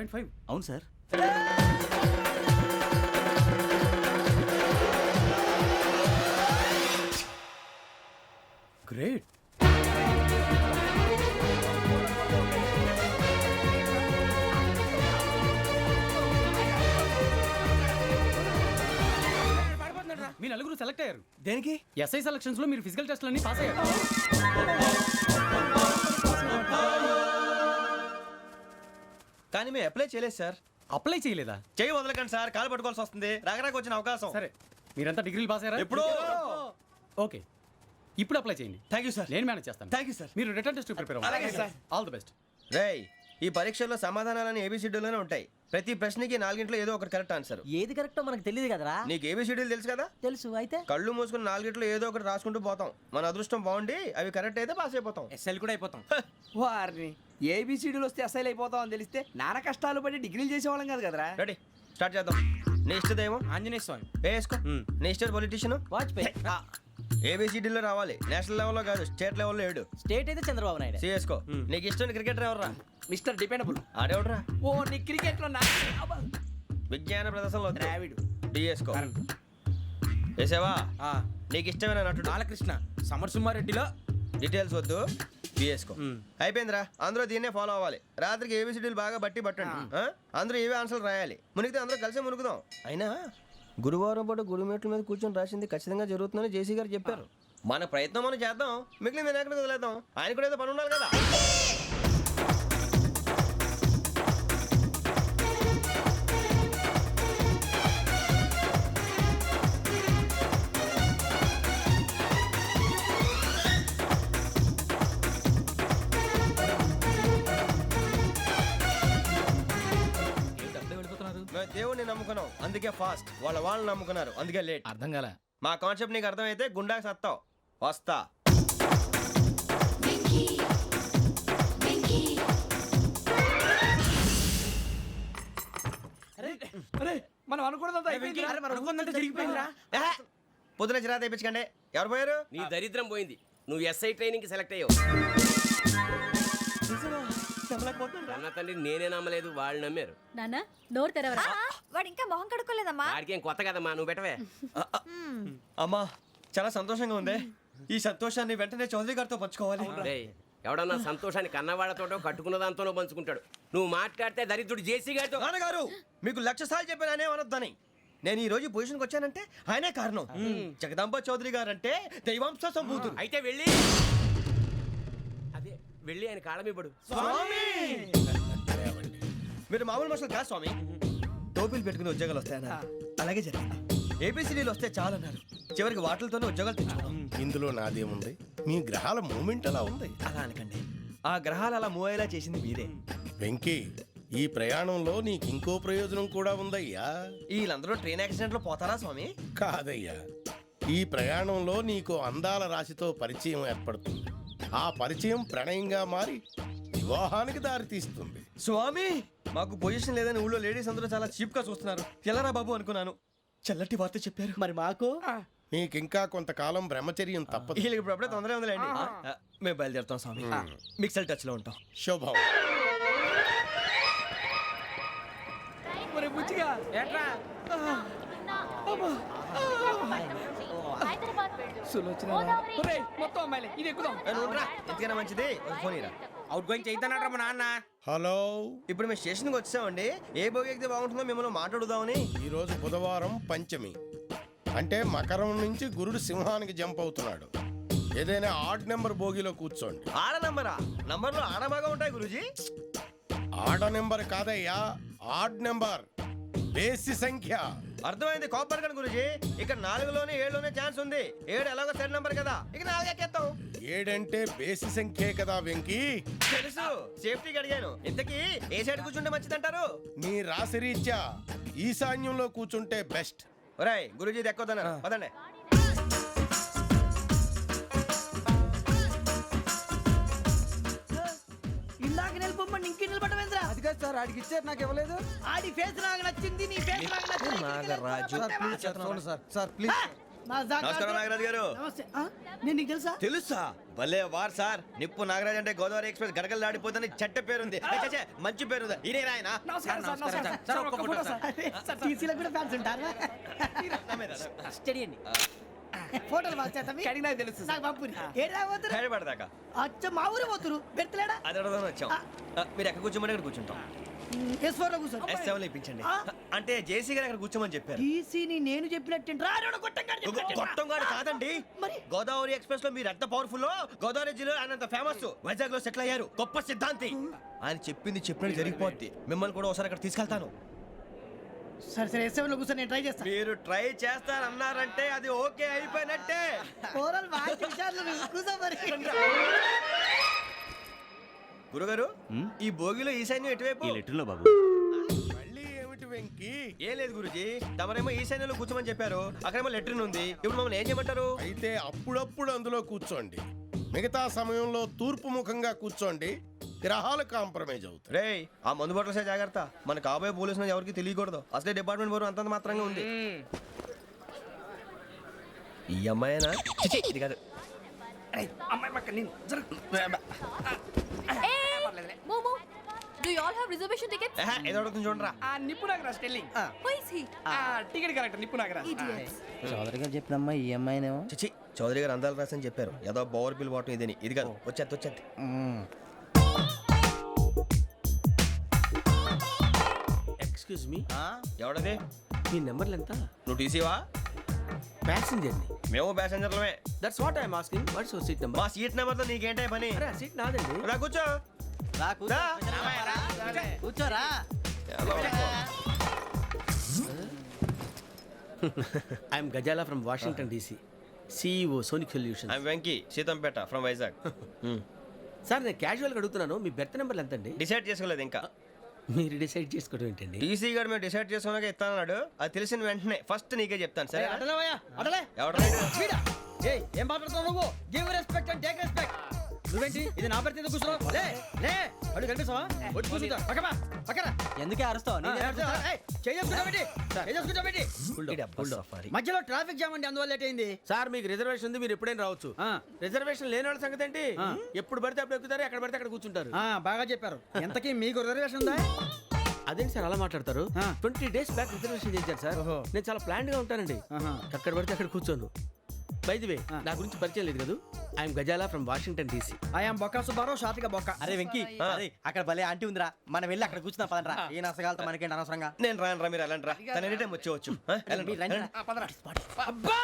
9.5. అవును sir. Great. మీ నలుగురు select అయ్యారు. దేనికి? ఎస్ఐ సెలక్షన్స్ లో మీరు ఫిజికల్ టెస్ట్లన్నీ పాస్ అయ్యారు. కానీ మేము అప్లై చేయలేదు సార్. అప్లై చేయలేదా? చేయి వదలకండి సార్, కాలు పట్టుకోవాల్సి వస్తుంది. రాగరాకు వచ్చిన అవకాశం. సరే, మీరంతా డిగ్రీలు పాస్ అయ్యారా? ఎప్పుడో. ఓకే, ఇప్పుడు అప్లై చేయండి. Thank you sir. నేను మేనేజ్ చేస్తాను. Thank you sir. మీరు రిటర్న్ టెస్ట్ ప్రిపేర్ అవ్వండి. అలాగే సార్. All the best. రేయ్, ఈ పరీక్షల్లో సమాధానాలని ఏబిసిడ్యూల్లోనే ఉంటాయి. ప్రతి ప్రశ్నకి 4 ఏదో ఒకటి కరెక్ట్ ఆన్సర్. ఏది కరెక్టో మనకు తెలియదు కదరా. నీకు ఏబిసిడ్యూల్ తెలుసు కదా? తెలుసు. అయితే కళ్ళు మూసుకుని 4 ఏదో ఒకటి రాసుకుంటూ పోతాం. మన అదృష్టం బాగుండి అవి కరెక్ట్ అయితే పాస్ అయిపోతాం. ఎస్ఎల్ కూడా అయిపోతాం. వారిని ఏబిసిడీలు వస్తే ఎస్ఐలు అయిపోతాం అని తెలిస్తే నాన్న కష్టాలు పడి డిగ్రీలు చేసేవాళ్ళం కాదు కదరా. రెడీ, స్టార్ట్ చేద్దాం. నీ ఇష్టదేమో ఆంజనేయ స్వామి. వేసుకో. నీ ఇష్ట పొలిటీషియన్ వాజ్పేయి. ఏబిసిడీలో రావాలి. నేషనల్ లెవెల్లో కాదు, స్టేట్ లెవెల్లో 7. స్టేట్ అయితే చంద్రబాబు నాయుడు. సిఎస్కో. నీకు ఇష్టం క్రికెటర్ ఎవర్రా? Mister dependable. ఆడేవడరా? ఓ నీ క్రికెట్ లో విజ్ఞాన ప్రదర్శనలో ద్రావిడు. డిఎస్కో. వేసావా? నీకు ఇష్టమైన నటుడు? బాలకృష్ణ. సమర్ సుమారెడ్డిలో డీటెయిల్స్ వద్దు, బిఎస్కో. అయిపోయిందిరా. అందరూ దీన్నే ఫాలో అవ్వాలి. రాత్రికి ఏబిసిడీలు బాగా బట్టి పట్టండి. అందరూ ఏవే ఆన్సర్లు రాయాలి. మునిగితే అందరూ కలిసి మునుగుదాం. అయినా గురువారం పాటు గురుమేట్ల మీద కూర్చొని రాసింది ఖచ్చితంగా జరుగుతుందని జేసీ గారు చెప్పారు. మన ప్రయత్నం మనం చేద్దాం, మిగిలింది నేను ఎక్కడికి వదిలేద్దాం. ఆయన కూడా ఏదో పని ఉండాలి కదా. దేవుడిని నమ్ముకున్నాం అందుకే ఫాస్ట్. వాళ్ళు నమ్ముకున్నారు అందుకే లేట్. అర్థం కాలే. మా కాన్సెప్ట్ నీకు అర్థమైతే గుండాకి సత్తావు. వస్తా. మనం అనుకున్నదంతా జరిగిపోయిందిరా. పొద్దున చిరా తెప్పించకండి. ఎవరు పోయారు? నీ దరిద్రం పోయింది. నువ్వు ఎస్ఐ ట్రైనింగ్ కి సెలెక్ట్ అయ్యావు. అన్న తండ్రి నేనే నమ్మలేదు, వాళ్ళు నమ్మారు. నాన్న డోర్ తెరవరా. వాడు ఇంకా మొహం కడుక్కోలేదమ్మా. వాడికి ఏం కొత్త కదమ్మా, నువ్వు పెట్టవే. అమ్మా చాలా సంతోషంగా ఉంది. ఈ సంతోషాన్ని వెంటనే చౌదరి గారితో పంచుకోవాలి. డేయ్, ఎవడన్నా సంతోషాన్ని కన్నవాళ్లతోటో కట్టుకున్న దాంతోనో పంచుకుంటాడు. నువ్వు మాట్లాడితే దరిద్రుడు జేసీ గారితో. నాన్నగారు మీకు 1,00,000 సార్లు చెప్పానే అనొద్దని. నేను ఈ రోజు పొజిషన్కి వచ్చానంటే ఆయనే కారణం. జగదాంబ చౌదరి గారు అంటే దైవాంశ సంభూతుడు. అయితే వెళ్ళి అదే వెళ్ళి ఆయన కాళ్ళమివ్వడు. మీరు మామూలు మనుషులు కాదు స్వామి. టోపీలు పెట్టుకుని ఉద్యోగాలు వస్తాయన్నారు, అలాగే జరిగింది. ఏబిసిడీలు వస్తే చాలన్నారు, చివరికి వాటిలతోనే ఉద్యోగాలు తెచ్చుకున్నాం. ఇందులో నాదేముంది? మీ గ్రహాల మూమెంట్ అలా ఉంది. అలా అనకండి, ఆ గ్రహాలు అలా మూవ్ అయ్యేలా చేసింది మీరే. వెంకీ, ఈ ప్రయాణంలో నీకు ఇంకో ప్రయోజనం కూడా ఉందయ్యా. వీళ్ళందరూ ట్రైన్ యాక్సిడెంట్ లో పోతారా స్వామి? కాదయ్యా, ఈ ప్రయాణంలో నీకు అందాల రాశితో పరిచయం ఏర్పడుతుంది. ఆ పరిచయం ప్రణయంగా మారి వివాహానికి దారితీస్తుంది. స్వామి మాకు పొజిషన్ లేదని ఊళ్ళో లేడీస్ అందరూ చాలా చీప్ గా చూస్తున్నారు. ఎలారా బాబు అనుకున్నాను. చల్లటి వార్త చెప్పారు. మరి మాకు నీకింకా కొంతకాలం బ్రహ్మచర్యం తప్పదు. వీళ్ళకి ఇప్పుడు అప్పుడే తొందరగా ఉందిలేండి. మేము బయలుదేరుతాం స్వామి. మిక్సెల్ టచ్ లో ఉంటాం. శుభం. మొత్తం అమ్మాయిలే, ఇది ఎక్కుదాం. ఎందుకైనా మంచిది ఫోన్ ఇరా. అవుట్ గోయింగ్ చేద్దానట మా నాన్న. హలో, ఇప్పుడు మేము స్టేషన్కి వచ్చామండి. ఏ బోగి ఎక్కితే బాగుంటుందో మిమ్మల్ని మాట్లాడుదామని. ఈరోజు బుధవారం పంచమి, అంటే మకరం నుంచి గురుడు సింహానికి జంప్ అవుతున్నాడు. ఏదైనా ఆడ్ నెంబర్ బోగిలో కూర్చోండి. ఆడ నంబరా? నంబర్లు ఆడబాగా ఉంటాయి గురూజీ. ఆడ నెంబర్ కాదయ్యా, ఆడ్ నెంబర్, బేసి సంఖ్య. అర్థమైంది. కాపర్ కన్ గురూజీ. ఇక్కడ 4లోనే 7లోనే ఛాన్స్ ఉంది. 7 ఎలాగో సెడ్ నంబర్ కదా, ఇక 4 ఎక్కేస్తాం. 7 అంటే బేసి సంఖ్యే కదా వెంకీ. తెలుసు, సేఫ్టీకి అడిగాను. ఇంతకీ ఏ సైడ్ కూర్చుంటే మంచిదంటారు? నీ రాశి రీత్యా ఈశాన్యంలో కూర్చుంటే బెస్ట్. ఒరేయ్ గురూజీ దెక్కొద్దన్నారు, పదండి. ఇందాక నిలబొమ్మని ఇంకే నిలబడమేంద్రా. అది కాదు సార్, ఆడికి ఇచ్చారు, నాకు ఇవ్వలేదు. ఆడి ఫేస్ నాకు నచ్చింది, నీ ఫేస్ నాకు నచ్చింది. Nagaraju sir please. నమస్కారం నాగరాజు గారు. నమస్తే నేను నీకు తెలుసా తెలుసా? భలే వార్ సార్. నిప్పు నాగరాజ్ అంటే గోదావరి ఎక్స్ప్రెస్ గడగలు దాడిపోతుంది చెట్ట పేరుంది. ఛే, మంచి పేరుంది. ఈయన ఆయన నమస్కారం సార్, నమస్కారం సార్, ఒక్క ఫోటో సార్. సార్ టీసీలో కూడా ఫ్యాన్స్ ఉంటారా స్టడీ అండి ఫోటోలు పాస్ చేస్తాం కడిగి నాకు తెలుసు సార్. నాకు పంపుని ఏడా పోతురు హైదరాబాద్ అచ్చ మా ఊరు పోతురు పెడతలేడా అది అడగదామని వచ్చాం. మీరు ఎక్కడ కూర్చోమని అక్కడ కూర్చుంటాం. S4 లో కూర్చో S7 ఇప్పించండి. ఆ? అంటే జేసీ గారు అక్కడ కూర్చోమని చెప్పారు. టీసీని నేను చెప్పినట్టు గొట్టంగాడు కాదండి. మరి? గోదావరి ఎక్స్ప్రెస్ లో మీరు ఎంత పవర్ఫుల్, గోదావరి జిల్లా ఆయన ఫేమస్, వైజాగ్ లో సెటిల్ అయ్యారు, గొప్ప సిద్ధాంతి. ఆయన చెప్పింది చెప్పినట్టు జరిగిపోద్ది. మిమ్మల్ని కూడా ఒకసారి అక్కడ తీసుకెళ్తాను. సరే సరే S7 లో కూర్చో నేను ట్రై చేస్తాను మీరు ట్రై చేస్తారన్నారంటే అది ఓకే అయిపోయినట్టే. ఓవరాల్ బాగా చూశారు కూర్చో మరి గురుగారు, ఈ భోగిలో ఈశాన్యం ఎటువైపు? మళ్ళీ ఏమిటి వెంకీ? ఏం లేదు గురుజీ, తమరేమో ఈశాన్యంలో కూర్చోమని చెప్పారు, అక్కడేమో లెట్రిన్ ఉంది. ఇప్పుడు మమ్మల్ని ఏం చేయమంటారు? అయితే అప్పుడప్పుడు అందులో కూర్చోండి, మిగతా సమయంలో తూర్పు ముఖంగా కూర్చోండి. గ్రహాలు కాంప్రమైజ్ అవుతాయి. రేయ్, ఆ మందు బట్టలసే జాగ్రత్త. మన కాబోయే పోలీసులు ఎవరికి తెలియకూడదు. అసలే డిపార్ట్మెంట్ బోరు అంతంత మాత్రంగా ఉంది. ఈ అమ్మాయినా? చిచి, ఇది కాదు. అమ్మాయి పక్క నేను Momo, do you all have reservation tickets? ఏహే, ఏదో అడుగుతుంది చూడరా. ఆ నిప్పు Nagaraj telling. Who is he? Ticket correct నిప్పు నాగరాజ్. Idiots. చౌదరి గారు చెప్పినమ్మా ఈ అమ్మాయినేమో చిచి, చౌదరి గారు అందాలు రాసని చెప్పారు. ఏదో బోర్ బిల్ వాటం ఇదని. ఇది కాదు, వచ్చేది. Excuse me, ఎవడది? మీ నెంబర్లు ఎంత? నువ్వు టీసీవా? ప్యాసింజర్ని. మేము ప్యాసెంజర్లమే. That's what I'm asking. What's your seat number? మా సీట్ నెంబర్తో నీకేంటే పని? అరే ఆ సీట్ నాదండి. రా కూర్చో. రా. కూర్చోరా I'm Gazala from Washington DC, CEO Sonic solution. I'm Venky, Seethampeta from Vizag. Sir నేను క్యాజువల్గా అడుగుతున్నాను, మీ బెర్త్ నెంబర్లు ఎంత అండి? డిసైడ్ చేసుకోలేదు ఇంకా. మీరు డిసైడ్ చేసుకోవడం ఏంటండి? టీసీ గారు మేము డిసైడ్ చేసుకున్నాక ఇస్తానన్నాడు. అది తెలిసిన వెంటనే ఫస్ట్ నీకే చెప్తాను. సరే? అడలే ఎవరు? ఏం మాట్లాడుతావు నువ్వు give respect and take respect నువ్వేంటి ఇది నా పరిస్థితి కూర్చున్నావు లే లే అడుగు కనిపిస్తావా వచ్చి కూర్చుంటా పక్కమా పక్కన ఎందుకే అరుస్తావు మధ్యలో ట్రాఫిక్ జామ్ అండి అందువల్ల లేట్ అయింది సార్ మీకు రిజర్వేషన్ ఉంది, మీరు ఎప్పుడైనా రావచ్చు. రిజర్వేషన్ లేని వాళ్ళ సంగతి ఏంటి? ఎప్పుడు పడితే అప్పుడు ఎక్కుతారు, ఎక్కడ పడితే అక్కడ కూర్చుంటారు. బాగా చెప్పారు ఎంతకీ మీకు రిజర్వేషన్ ఉందా అదేంటి సార్ అలా మాట్లాడతారు? 20 days బ్యాక్ రిజర్వేషన్ చేశారు సార్. నేను చాలా ప్లాన్డ్ గా ఉంటానండి, అక్కడ పడితే అక్కడ కూర్చోను. బై ది వే, నా గురించి పరిచయం లేదు కదా, I'm Gazala from Washington DC. I'm Bokka Subbarao షాతిక బొక్క అరే వెంకీ అక్కడ భలే ఆంటీ ఉందిరా మనం వెళ్ళి అక్కడ కూర్చున్నా పదరా ఏ నసగాలతో మనకేంటి అనవసరంగా నేను రాను రా, మీరు ఎలాంటి రా, తన ఎనీ టైం వచ్చేవచ్చు. మీరు రండి. పదరా. అబ్బా